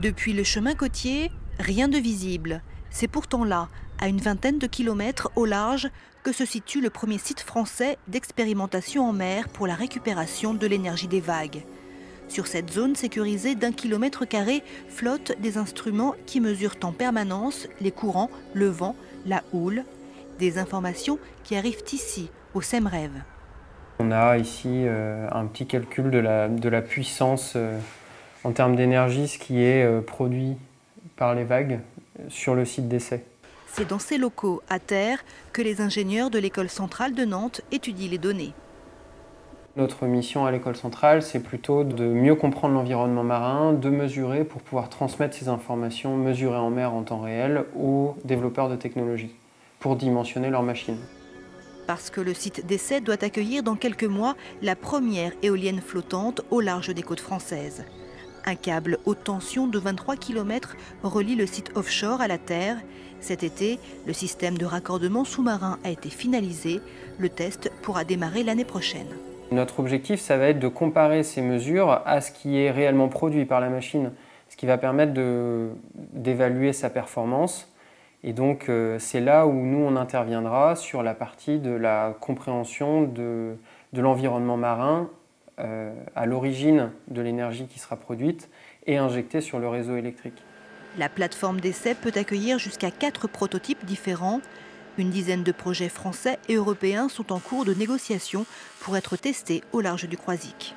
Depuis le chemin côtier, rien de visible. C'est pourtant là, à une vingtaine de kilomètres au large, que se situe le premier site français d'expérimentation en mer pour la récupération de l'énergie des vagues. Sur cette zone sécurisée d'1 km² flottent des instruments qui mesurent en permanence les courants, le vent, la houle. Des informations qui arrivent ici, au SEMREV. On a ici un petit calcul de la puissance en termes d'énergie, ce qui est produit par les vagues sur le site d'essai. C'est dans ces locaux, à terre, que les ingénieurs de l'école centrale de Nantes étudient les données. Notre mission à l'école centrale, c'est plutôt de mieux comprendre l'environnement marin, de mesurer pour pouvoir transmettre ces informations mesurées en mer en temps réel aux développeurs de technologies, pour dimensionner leurs machines. Parce que le site d'essai doit accueillir dans quelques mois la première éolienne flottante au large des côtes françaises. Un câble haute tension de 23 km relie le site offshore à la terre. Cet été, le système de raccordement sous-marin a été finalisé. Le test pourra démarrer l'année prochaine. Notre objectif, ça va être de comparer ces mesures à ce qui est réellement produit par la machine, ce qui va permettre d'évaluer sa performance. Et donc, c'est là où nous, on interviendra sur la partie de la compréhension de l'environnement marin à l'origine de l'énergie qui sera produite et injectée sur le réseau électrique. La plateforme d'essai peut accueillir jusqu'à 4 prototypes différents. Une dizaine de projets français et européens sont en cours de négociation pour être testés au large du Croisic.